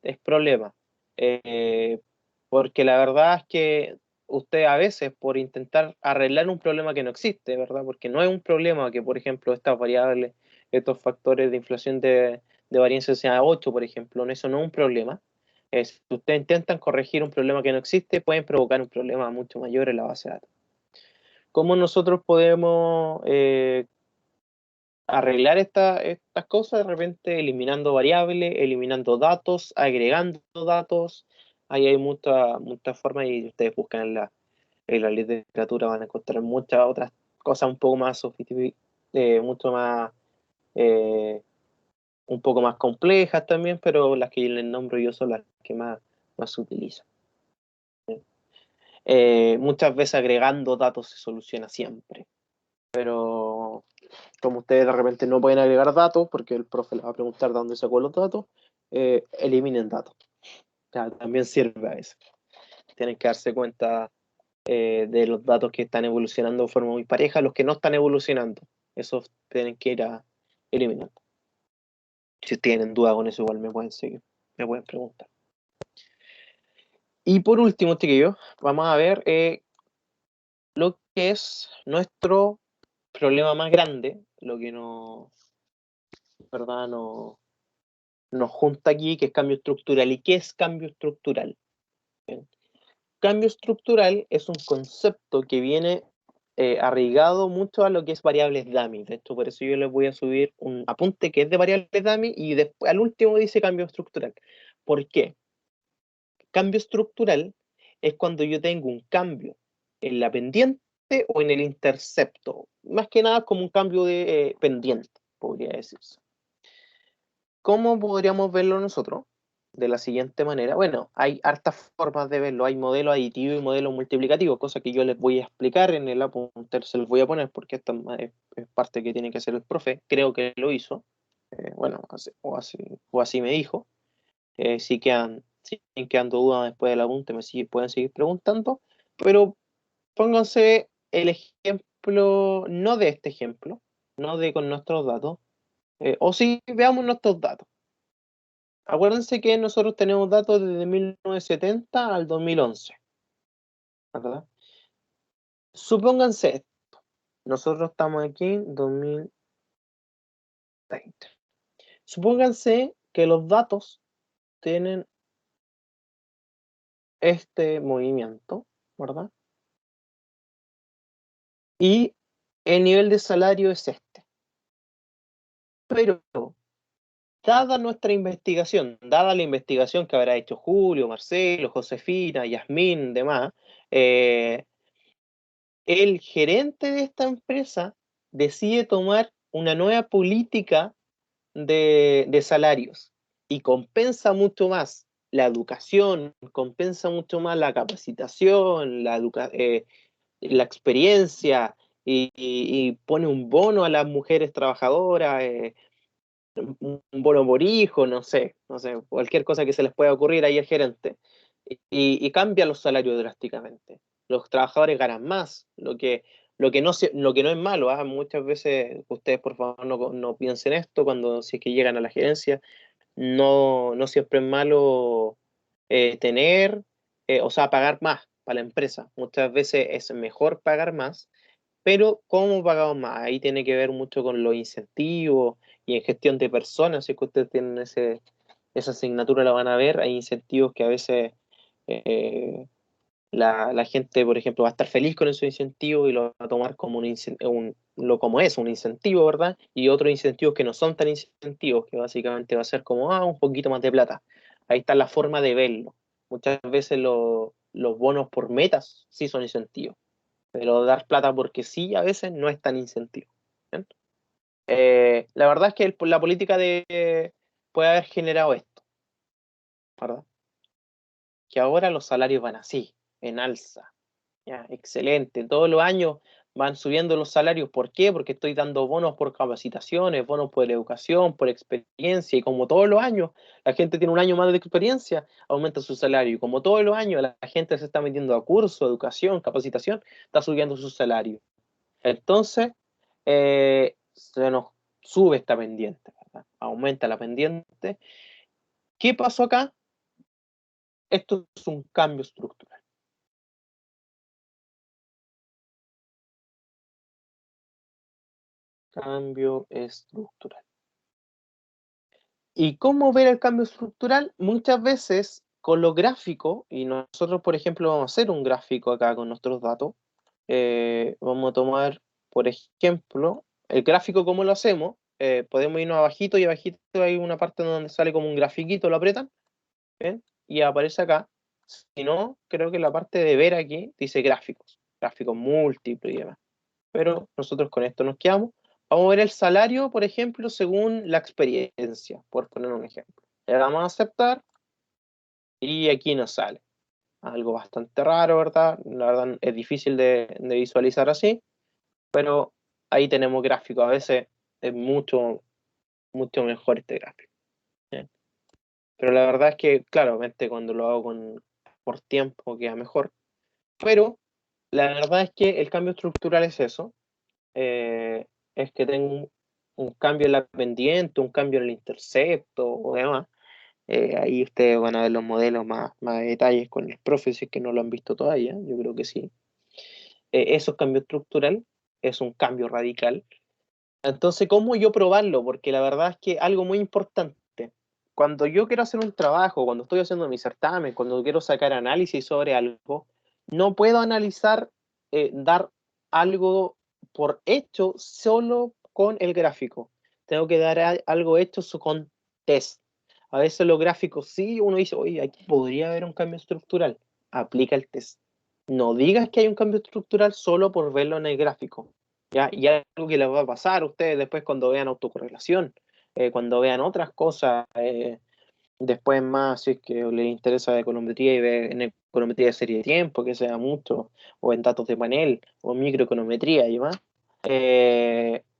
es problema. Eh, Porque la verdad es que usted a veces, por intentar arreglar un problema que no existe, ¿verdad? Porque no es un problema que, por ejemplo, estas variables, estos factores de inflación de varianza sean 8, por ejemplo, eso no es un problema. Si ustedes intentan corregir un problema que no existe, pueden provocar un problema mucho mayor en la base de datos. ¿Cómo nosotros podemos arreglar estas cosas? De repente eliminando variables, eliminando datos, agregando datos? Ahí hay muchas formas, y ustedes buscan en la literatura, van a encontrar muchas otras cosas un poco más sofisticadas, mucho más, eh, un poco más complejas también, pero las que les nombro yo son las que más se utilizan. Muchas veces agregando datos se soluciona siempre, pero como ustedes de repente no pueden agregar datos porque el profe les va a preguntar de dónde sacó los datos, eliminen datos. O sea, también sirve a eso. Tienen que darse cuenta de los datos que están evolucionando de forma muy pareja, los que no están evolucionando, esos tienen que ir a eliminar. Si tienen duda con eso, igual me pueden seguir, me pueden preguntar. Y por último, chiquillos, vamos a ver lo que es nuestro problema más grande, lo que ¿verdad? Nos junta aquí, que es cambio estructural. ¿Y qué es cambio estructural? Bien. Cambio estructural es un concepto que viene arraigado mucho a lo que es variables dummy. De hecho, por eso yo les voy a subir un apunte que es de variables dummy y después al último dice cambio estructural. ¿Por qué? Cambio estructural es cuando yo tengo un cambio en la pendiente o en el intercepto. Más que nada como un cambio de pendiente, podría decirse. ¿Cómo podríamos verlo nosotros? De la siguiente manera. Bueno, hay hartas formas de verlo. Hay modelo aditivo y modelo multiplicativo, cosa que yo les voy a explicar en el apunte, se los voy a poner porque esto es parte que tiene que hacer el profe. Creo que lo hizo. Bueno, o así me dijo. Si quedando dudas después del apunte, pueden seguir preguntando. Pero pónganse el ejemplo, no de este ejemplo, no de con nuestros datos. O sí, veamos nuestros datos. Acuérdense que nosotros tenemos datos desde 1970 al 2011, ¿verdad? Supónganse esto. Nosotros estamos aquí en 2020. Supónganse que los datos tienen este movimiento, ¿verdad? Y el nivel de salario es este. Pero, dada nuestra investigación, dada la investigación que habrá hecho Julio, Marcelo, Josefina, Yasmín, demás, el gerente de esta empresa decide tomar una nueva política de salarios y compensa mucho más la educación, compensa mucho más la capacitación, la experiencia y pone un bono a las mujeres trabajadoras, un bono por hijo, no sé, cualquier cosa que se les pueda ocurrir ahí al gerente, y cambia los salarios drásticamente. Los trabajadores ganan más, lo que no es malo, ¿ah? Muchas veces ustedes por favor no piensen esto cuando si es que llegan a la gerencia, no siempre es malo tener, o sea, pagar más para la empresa. Muchas veces es mejor pagar más, pero ¿cómo pagamos más? Ahí tiene que ver mucho con los incentivos y en gestión de personas. Si es que ustedes tienen esa asignatura, la van a ver. Hay incentivos que a veces eh, la gente, por ejemplo, va a estar feliz con esos incentivos y lo va a tomar como como es, un incentivo, ¿verdad? Y otros incentivos que no son tan incentivos, que básicamente va a ser como, un poquito más de plata. Ahí está la forma de verlo. Muchas veces los bonos por metas sí son incentivos, pero dar plata porque sí a veces no es tan incentivo. ¿Bien? La verdad es que la política puede haber generado esto, ¿verdad? Que ahora los salarios van así, en alza. Ya, excelente. Todos los años van subiendo los salarios. ¿Por qué? Porque estoy dando bonos por capacitaciones, bonos por educación, por experiencia. Y como todos los años la gente tiene un año más de experiencia, aumenta su salario. Y como todos los años la gente se está metiendo a curso, educación, capacitación, está subiendo su salario. Entonces, se nos sube esta pendiente, ¿verdad? Aumenta la pendiente. ¿Qué pasó acá? Esto es un cambio estructural. Cambio estructural. ¿Y cómo ver el cambio estructural? Muchas veces con los gráficos, y nosotros, por ejemplo, vamos a hacer un gráfico acá con nuestros datos. Vamos a tomar, por ejemplo, el gráfico, ¿cómo lo hacemos? Podemos irnos abajito y abajito hay una parte donde sale como un grafiquito, lo apretan, ¿ven? Y aparece acá. Si no, creo que la parte de ver aquí dice gráficos, gráficos múltiples y demás. Pero nosotros con esto nos quedamos. Vamos a ver el salario, por ejemplo, según la experiencia, por poner un ejemplo. Le damos a aceptar y aquí nos sale. Algo bastante raro, ¿verdad? La verdad es difícil de visualizar así, pero ahí tenemos gráfico. A veces es mucho, mucho mejor este gráfico. ¿Sí? Pero la verdad es que, claramente, cuando lo hago por tiempo queda mejor. Pero la verdad es que el cambio estructural es eso. eh, es que tengo un cambio en la pendiente, un cambio en el intercepto o demás. Ahí ustedes van a ver los modelos más de detalles con el profe, si es que no lo han visto todavía, yo creo que sí. Eso es cambio estructural, es un cambio radical. Entonces, ¿cómo yo probarlo? Porque la verdad es que algo muy importante, cuando yo quiero hacer un trabajo, cuando estoy haciendo mi certamen, cuando quiero sacar análisis sobre algo, no puedo analizar, dar algo por hecho solo con el gráfico. Tengo que dar algo hecho con test. A veces los gráficos sí, uno dice, oye, aquí podría haber un cambio estructural. Aplica el test. No digas que hay un cambio estructural solo por verlo en el gráfico. ¿Ya? Y algo que les va a pasar a ustedes después cuando vean autocorrelación. cuando vean otras cosas, después más, si es que les interesa la econometría y ver en econometría de serie de tiempo, que sea mucho, o en datos de panel, o en microeconometría y más.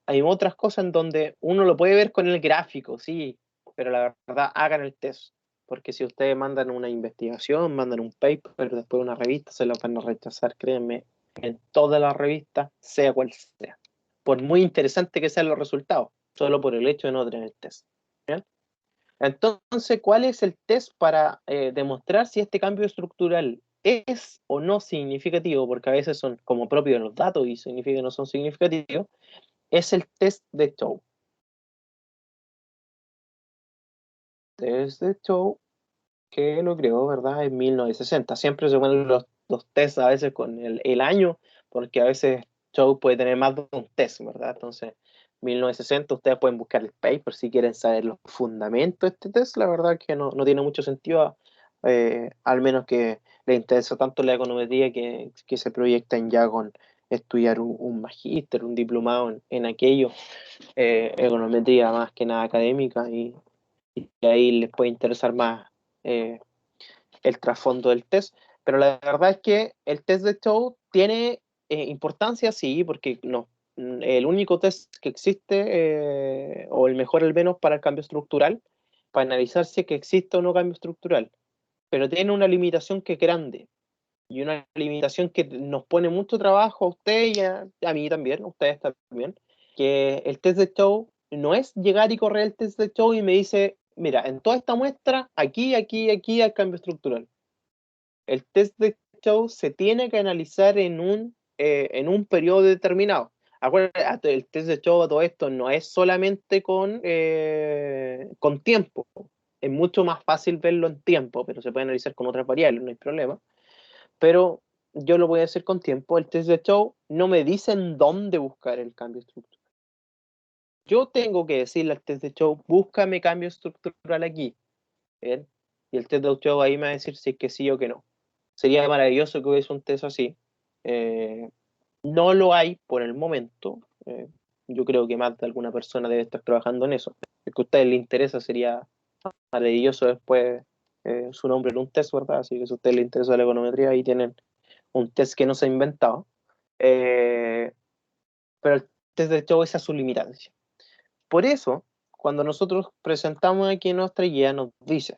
Hay otras cosas en donde uno lo puede ver con el gráfico, sí, pero la verdad hagan el test, porque si ustedes mandan una investigación, mandan un paper, después una revista, se lo van a rechazar, créanme, en todas las revistas, sea cual sea, por muy interesante que sean los resultados, solo por el hecho de no tener el test. ¿Bien? Entonces, ¿cuál es el test para demostrar si este cambio estructural es o no significativo? Porque a veces son como propios de los datos y significa que no son significativos. Es el test de Chow. Test de Chow, que lo creó, ¿verdad? En 1960. Siempre se ponen los tests a veces con el año, porque a veces Chow puede tener más de un test, ¿verdad? Entonces, 1960, ustedes pueden buscar el paper si quieren saber los fundamentos de este test. La verdad que no tiene mucho sentido, al menos que le interesa tanto la econometría que se proyectan ya con estudiar un magíster, un diplomado en aquello, econometría más que nada académica, y ahí les puede interesar más eh, el trasfondo del test. Pero la verdad es que el test de Chow tiene importancia, sí, porque no, el único test que existe, o el mejor al menos para el cambio estructural, para analizar si es que existe o no cambio estructural, pero tiene una limitación que es grande, y una limitación que nos pone mucho trabajo a usted y a mí también, a ustedes también, que el test de Chow no es llegar y correr el test de Chow y me dice, mira, en toda esta muestra, aquí, aquí, aquí hay cambio estructural. El test de Chow se tiene que analizar en un periodo determinado. Acuérdate, el test de Chow, todo esto no es solamente con tiempo. Es mucho más fácil verlo en tiempo, pero se puede analizar con otras variables, no hay problema. Pero yo lo voy a hacer con tiempo. El test de Chow no me dice en dónde buscar el cambio estructural. Yo tengo que decirle al test de Chow, búscame cambio estructural aquí. ¿Bien? Y el test de Chow ahí me va a decir si es que sí o que no. Sería maravilloso que hubiese un test así. Eh, no lo hay por el momento. Yo creo que más de alguna persona debe estar trabajando en eso. Si que a ustedes les interesa, sería maravilloso después su nombre en un test, ¿verdad? Así que si a ustedes les interesa la econometría, ahí tienen un test que no se ha inventado. Eh, pero el test de Chow esa es su limitancia. Por eso, cuando nosotros presentamos aquí nuestra guía, nos dice: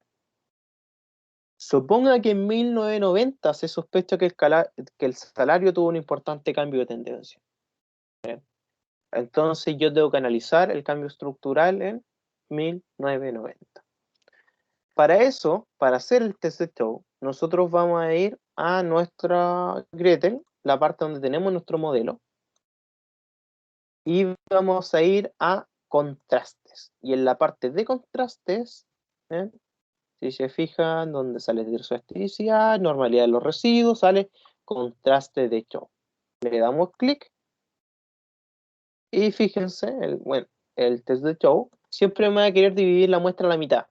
suponga que en 1990 se sospecha que el salario tuvo un importante cambio de tendencia. ¿Bien? Entonces yo tengo que analizar el cambio estructural en 1990. Para eso, para hacer el test de Chow, nosotros vamos a ir a nuestra Gretel, la parte donde tenemos nuestro modelo, y vamos a ir a contrastes. Y en la parte de contrastes, ¿eh? Si se fijan, donde sale elasticidad, normalidad de los residuos, sale contraste de Chow. Le damos clic y fíjense, bueno, el test de Chow siempre me va a querer dividir la muestra a la mitad.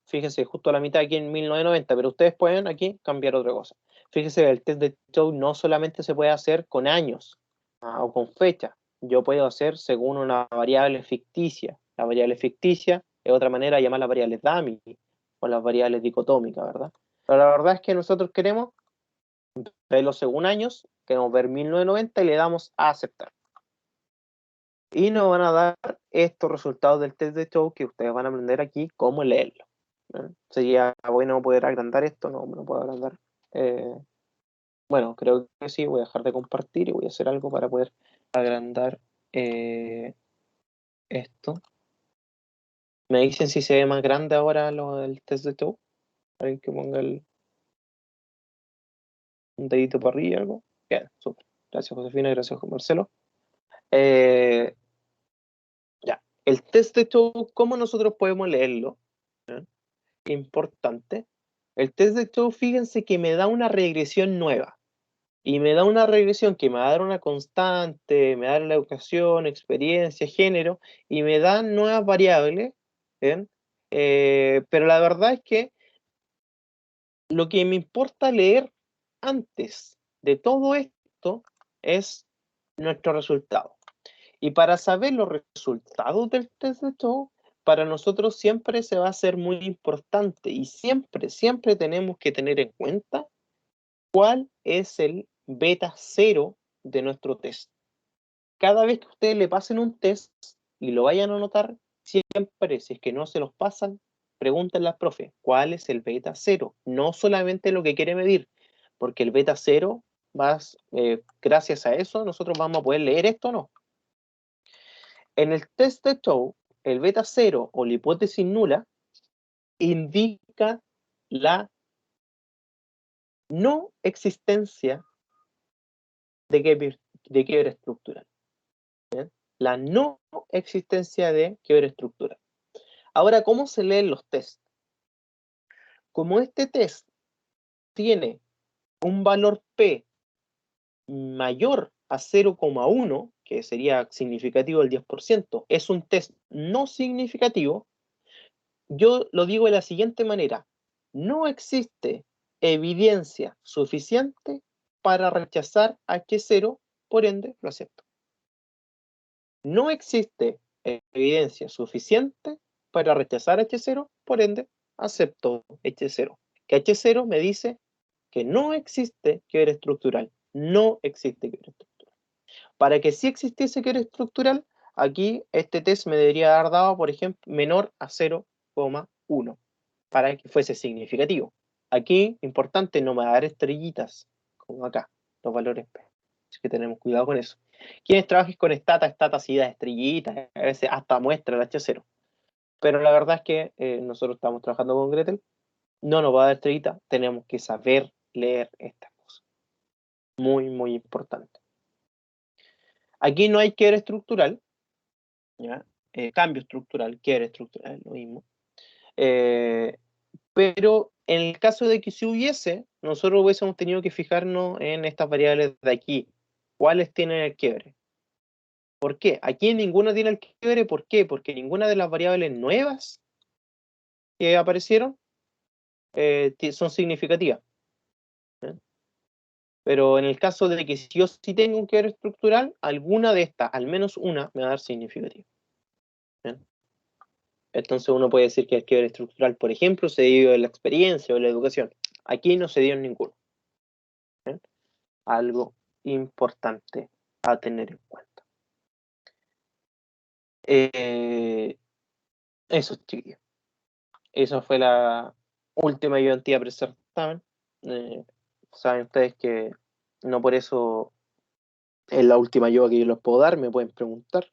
Fíjense, justo a la mitad aquí en 1990, pero ustedes pueden aquí cambiar otra cosa. Fíjense, el test de Chow no solamente se puede hacer con años o con fecha. Yo puedo hacer según una variable ficticia. La variable ficticia es otra manera de llamar las variables dummy o las variables dicotómicas, ¿verdad? Pero la verdad es que nosotros queremos verlo según años, queremos ver 1990 y le damos a aceptar. Y nos van a dar estos resultados del test de Chow que ustedes van a aprender aquí cómo leerlo. ¿No? Sería bueno poder agrandar esto, no puedo agrandar. Eh, bueno, creo que sí, voy a dejar de compartir y voy a hacer algo para poder agrandar esto. Me dicen si se ve más grande ahora lo del test de Chow. Alguien que ponga un dedito para arriba o algo. Bien, súper. Gracias Josefina, gracias Marcelo. Eh, ya, el test de Chow, ¿cómo nosotros podemos leerlo? ¿Eh? Importante. El test de Chow, fíjense que me da una regresión nueva. Y me da una regresión que me va a dar una constante, me da la educación, experiencia, género, y me da nuevas variables. ¿Bien? Pero la verdad es que lo que me importa leer antes de todo esto es nuestro resultado. Y para saber los resultados del test de Chow, para nosotros siempre se va a hacer muy importante y siempre tenemos que tener en cuenta cuál es el beta cero de nuestro test. Cada vez que ustedes le pasen un test y lo vayan a anotar, siempre, si es que no se los pasan, pregúntenle al profe, ¿cuál es el beta cero? No solamente lo que quiere medir, porque el beta cero, gracias a eso, nosotros vamos a poder leer esto o no. En el test de Chow, el beta cero o la hipótesis nula indica la no existencia de quiebre estructural. ¿Bien? La no existencia de quiebre estructural. Ahora, ¿cómo se leen los tests? Como este test tiene un valor P mayor a 0,1, que sería significativo del 10%, es un test no significativo, yo lo digo de la siguiente manera: no existe evidencia suficiente para rechazar H0, por ende lo acepto. No existe evidencia suficiente para rechazar H0, por ende acepto H0. Que H0 me dice que no existe quiebre estructural. No existe quiebre estructural. Para que sí existiese quiebre estructural, aquí este test me debería haber dado, por ejemplo, menor a 0,1 para que fuese significativo. Aquí, importante, no me va a dar estrellitas, como acá, los valores P. Así que tenemos cuidado con eso. Quienes trabajen con stata sí da estrellitas, a veces hasta muestra el H0. Pero la verdad es que nosotros estamos trabajando con Gretel, no nos va a dar estrellita, tenemos que saber leer estas cosas. Muy importante. Aquí no hay quiebre estructural, ¿ya? Cambio estructural, quiebre estructural, lo mismo. Pero en el caso de que si hubiese, nosotros hubiésemos tenido que fijarnos en estas variables de aquí. ¿Cuáles tienen el quiebre? ¿Por qué? Aquí ninguna tiene el quiebre. ¿Por qué? Porque ninguna de las variables nuevas que aparecieron son significativas. ¿Eh? Pero en el caso de que si yo sí tengo un quiebre estructural, alguna de estas, al menos una, me va a dar significativa. ¿Eh? Entonces uno puede decir que el quiebre estructural, por ejemplo, se dio en la experiencia o en la educación. Aquí no se dio en ninguno. ¿Eh? Algo importante a tener en cuenta. Eso, chiquillos. Esa fue la última ayudantía para el certamen. Saben ustedes que no por eso es la última ayuda que yo les puedo dar, me pueden preguntar.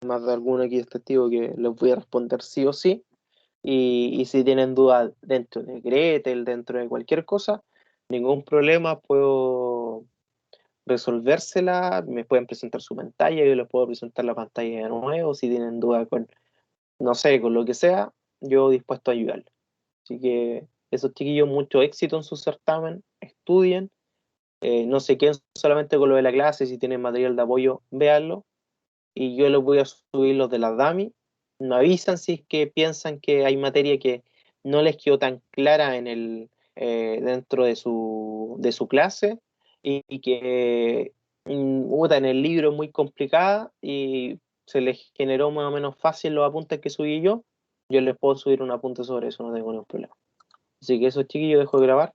Más de alguno aquí es testigo que les voy a responder sí o sí. Y si tienen dudas dentro de Gretel, dentro de cualquier cosa, ningún problema, puedo resolvérsela, me pueden presentar su pantalla, yo les puedo presentar la pantalla de nuevo, si tienen duda con, no sé, con lo que sea, yo dispuesto a ayudarles. Así que esos chiquillos, mucho éxito en su certamen, estudien, no se queden solamente con lo de la clase, si tienen material de apoyo, véanlo, y yo les voy a subir los de las DAMI, me avisan si es que piensan que hay materia que no les quedó tan clara dentro de su clase, y que en el libro es muy complicada y se les generó más o menos fácil los apuntes que subí yo les puedo subir un apunte sobre eso, no tengo ningún problema. Así que eso, chiquillos, dejo de grabar.